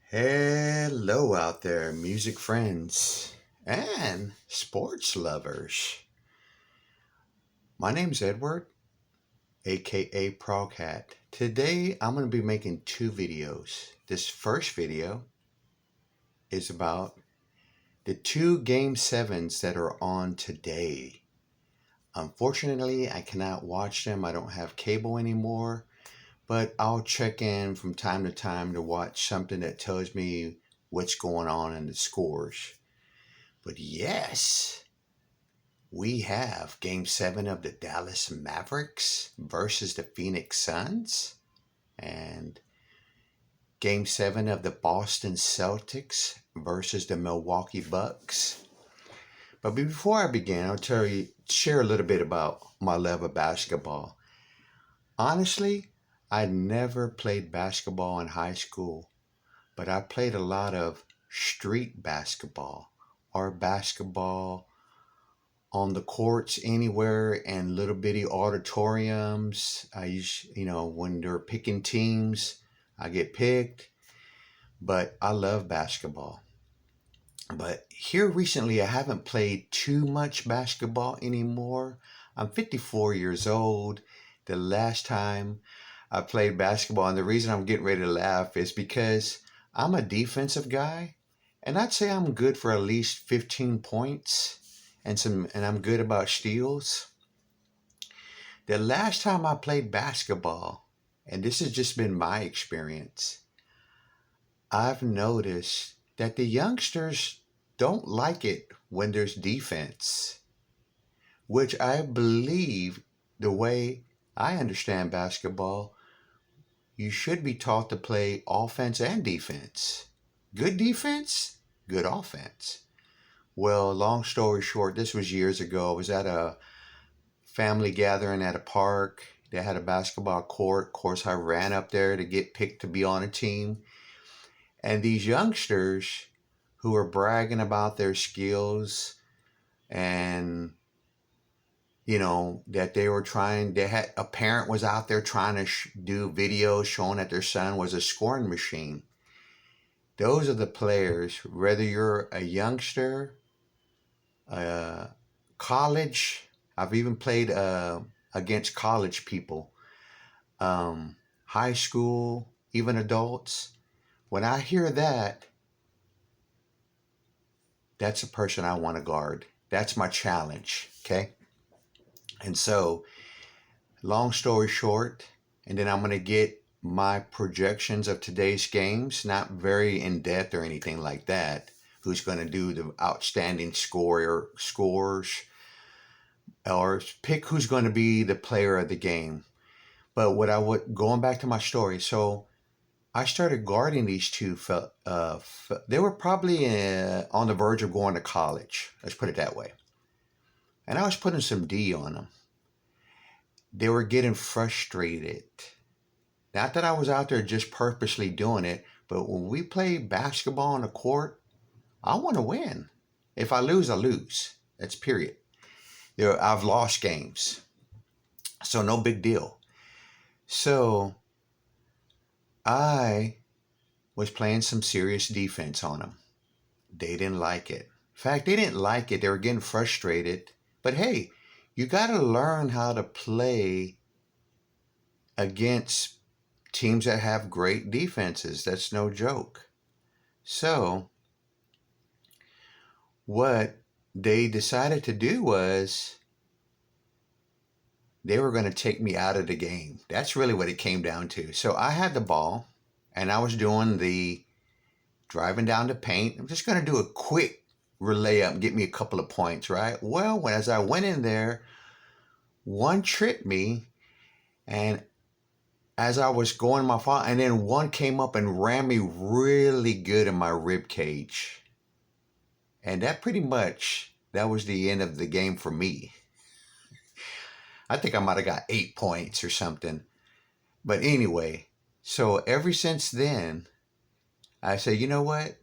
Hello out there, music friends and sports lovers. My name's Edward, aka Proghat. Today I'm going to be making two videos. This first video is about the two game sevens that are on today. Unfortunately, I cannot watch them. I don't have cable anymore, but I'll check in from time to time to watch something that tells me what's going on in the scores. But yes, we have Game 7 of the Dallas Mavericks versus the Phoenix Suns and Game 7 of the Boston Celtics versus the Milwaukee Bucks. But before I begin, share a little bit about my love of basketball. Honestly, I never played basketball in high school, but I played a lot of street basketball or basketball on the courts anywhere and little bitty auditoriums. I used, when they're picking teams, I get picked, but I love basketball. But here recently, I haven't played too much basketball anymore. I'm 54 years old. The last time I played basketball, and the reason I'm getting ready to laugh is because I'm a defensive guy, and I'd say I'm good for at least 15 points and I'm good about steals. The last time I played basketball, and this has just been my experience, I've noticed that the youngsters don't like it when there's defense, which I believe the way I understand basketball, you should be taught to play offense and defense. Good defense, good offense. Well, long story short, this was years ago. I was at a family gathering at a park. They had a basketball court. Of course, I ran up there to get picked to be on a team. And these youngsters who were bragging about their skills and, that a parent was out there trying to do videos showing that their son was a scoring machine. Those are the players, whether you're a youngster, college. I've even played against college people, high school, even adults. When I hear that, that's a person I want to guard. That's my challenge, okay? And so, long story short, and then I'm going to get my projections of today's games, not very in depth or anything like that. Who's going to do the outstanding scores, or pick who's going to be the player of the game. But going back to my story, so I started guarding these two. They were probably on the verge of going to college. Let's put it that way. And I was putting some D on them. They were getting frustrated. Not that I was out there just purposely doing it, but when we play basketball on the court, I want to win. If I lose, I lose. That's period. I've lost games, so no big deal. So I was playing some serious defense on them. They didn't like it. In fact, they didn't like it. They were getting frustrated. But hey, you got to learn how to play against teams that have great defenses. That's no joke. So what they decided to do was they were going to take me out of the game. That's really what it came down to. So I had the ball, and I was doing the driving down the paint. I'm just going to do a quick relay up and get me a couple of points, right? Well, as I went in there, one tripped me, and as I was going my fall, and then one came up and ran me really good in my rib cage. And that was the end of the game for me. I think I might have got 8 points or something. But anyway, so ever since then, I say, you know what?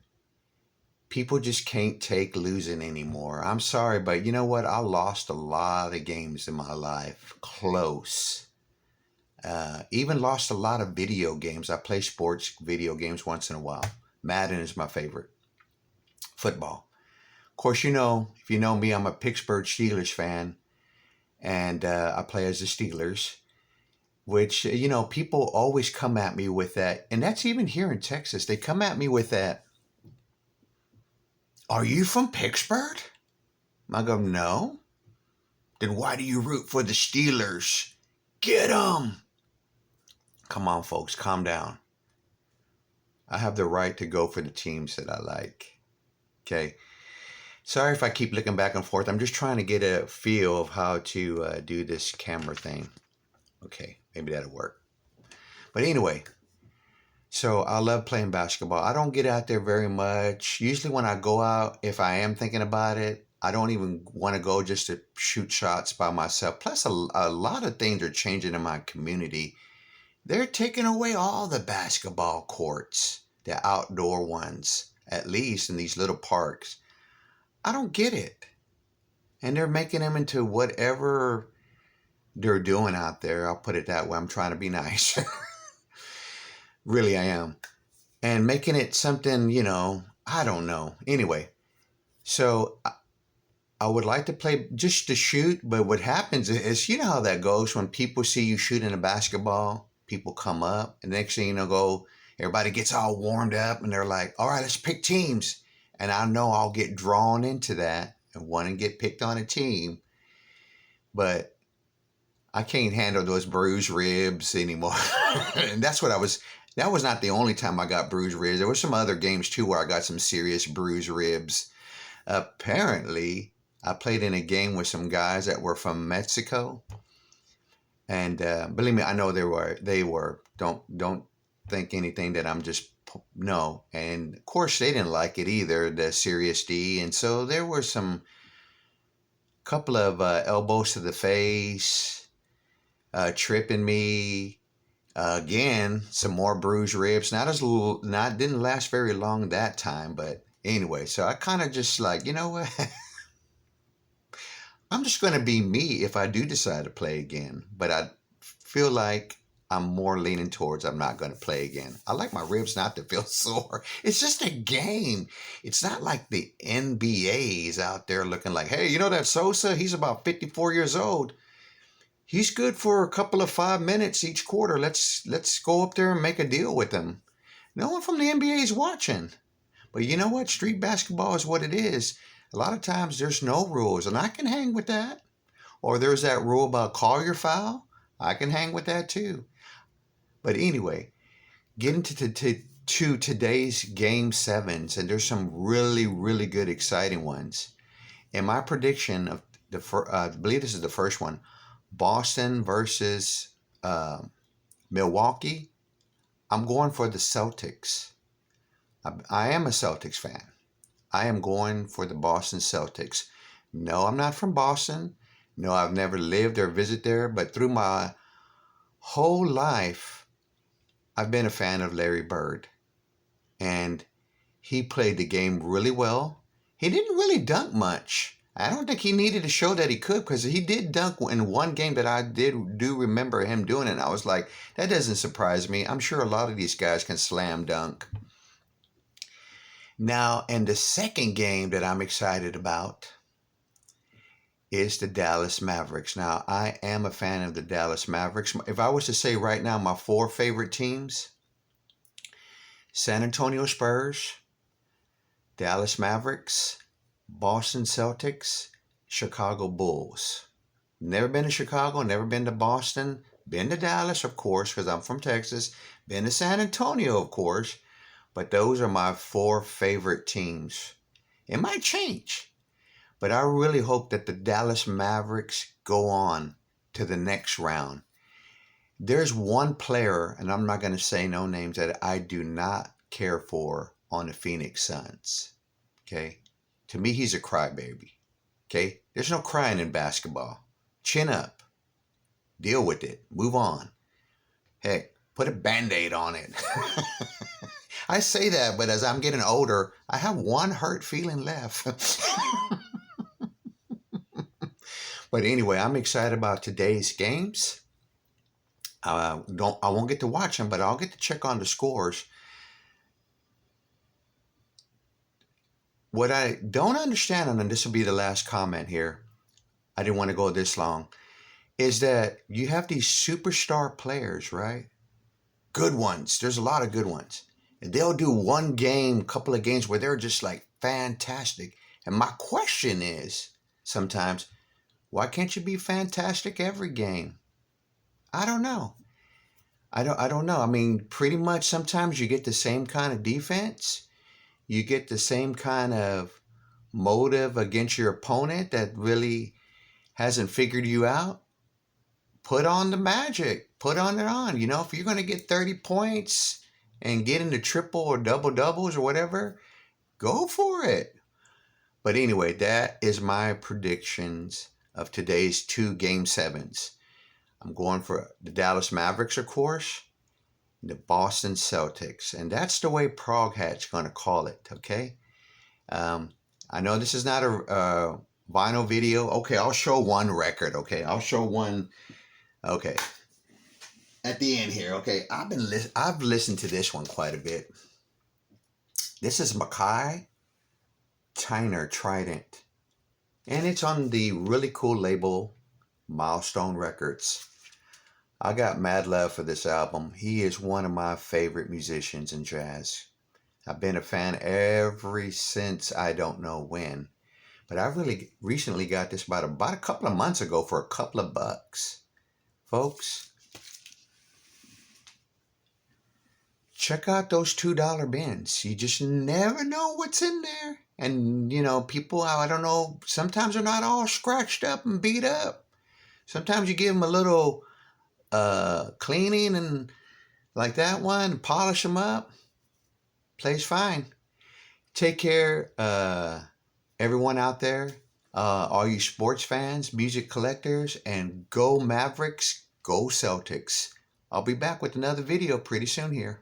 People just can't take losing anymore. I'm sorry, but you know what? I lost a lot of games in my life. Close. Even lost a lot of video games. I play sports video games once in a while. Madden is my favorite. Football. Of course, you know, if you know me, I'm a Pittsburgh Steelers fan, and I play as the Steelers, which, you know, people always come at me with that. And that's even here in Texas. They come at me with that. Are you from Pittsburgh? I go, no. Then why do you root for the Steelers? Get them. Come on, folks, calm down. I have the right to go for the teams that I like. Okay. Sorry if I keep looking back and forth. I'm just trying to get a feel of how to do this camera thing. Okay, maybe that'll work. But anyway, so I love playing basketball. I don't get out there very much. Usually when I go out, if I am thinking about it, I don't even want to go just to shoot shots by myself. Plus, a lot of things are changing in my community. They're taking away all the basketball courts, the outdoor ones, at least in these little parks. I don't get it. And they're making them into whatever they're doing out there. I'll put it that way. I'm trying to be nice. Really, I am. And making it something, you know, I don't know. Anyway, so I would like to play just to shoot, but what happens is, you know how that goes when people see you shooting a basketball, people come up, and the next thing you know, everybody gets all warmed up, and they're like, all right, let's pick teams. And I know I'll get drawn into that and want to get picked on a team, but I can't handle those bruised ribs anymore. And that was not the only time I got bruised ribs. There were some other games too where I got some serious bruised ribs. Apparently, I played in a game with some guys that were from Mexico, and believe me, I know they were. Don't think anything that I'm just no. And of course, they didn't like it either, the serious D, and so there were some couple of elbows to the face, tripping me. Again, some more bruised ribs. Didn't last very long that time, but anyway, so I kind of just like, you know what? I'm just going to be me if I do decide to play again. But I feel like I'm more leaning towards I'm not going to play again. I like my ribs not to feel sore. It's just a game. It's not like the NBA's out there looking like, hey, you know that Sosa? He's about 54 years old. He's good for a couple of 5 minutes each quarter. Let's go up there and make a deal with him. No one from the NBA is watching. But you know what? Street basketball is what it is. A lot of times there's no rules, and I can hang with that. Or there's that rule about call your foul. I can hang with that too. But anyway, getting to today's game sevens, and there's some really, really good, exciting ones. And my prediction of I believe this is the first one, Boston versus Milwaukee. I'm going for the Celtics. I am a Celtics fan. I am going for the Boston Celtics. No, I'm not from Boston. No, I've never lived or visited there, but through my whole life, I've been a fan of Larry Bird. And he played the game really well. He didn't really dunk much. I don't think he needed to show that he could, because he did dunk in one game that I do remember him doing it. And I was like, that doesn't surprise me. I'm sure a lot of these guys can slam dunk. Now, and the second game that I'm excited about is the Dallas Mavericks. Now, I am a fan of the Dallas Mavericks. If I was to say right now my 4 favorite teams, San Antonio Spurs, Dallas Mavericks, Boston Celtics, Chicago Bulls. Never been to Chicago, never been to Boston, been to Dallas, of course, because I'm from Texas, been to San Antonio, of course, but those are my 4 favorite teams. It might change, but I really hope that the Dallas Mavericks go on to the next round. There's one player, and I'm not going to say no names, that I do not care for on the Phoenix Suns. Okay? To me, he's a crybaby. Okay? There's no crying in basketball. Chin up. Deal with it. Move on. Heck, put a Band-Aid on it. I say that, but as I'm getting older, I have one hurt feeling left. But anyway, I'm excited about today's games. I won't get to watch them, but I'll get to check on the scores. what I don't understand, and this will be the last comment here, I didn't want to go this long, is that you have these superstar players, right? Good ones. There's a lot of good ones. And they'll do one game, couple of games where they're just like fantastic. And my question is sometimes, why can't you be fantastic every game? I don't know. I don't know. I mean, pretty much sometimes you get the same kind of defense. You get the same kind of motive against your opponent that really hasn't figured you out. Put on the magic. Put on it on. You know, if you're going to get 30 points and get into triple or double doubles or whatever, go for it. But anyway, that is my predictions of today's two game sevens. I'm going for the Dallas Mavericks, of course, and the Boston Celtics. And that's the way Prague Hat's going to call it, okay? I know this is not a vinyl video. Okay, I'll show one record, okay? I'll show one, okay. At the end here, okay? I've listened to this one quite a bit. This is Mackay Tyner Trident. And it's on the really cool label, Milestone Records. I got mad love for this album. He is one of my favorite musicians in jazz. I've been a fan ever since I don't know when. But I really recently got this about a couple of months ago for a couple of bucks. Folks, check out those $2 bins. You just never know what's in there. And, you know, people, I don't know, sometimes they're not all scratched up and beat up. Sometimes you give them a little cleaning and like that one, polish them up. Plays fine. Take care, everyone out there, all you sports fans, music collectors, and go Mavericks, go Celtics. I'll be back with another video pretty soon here.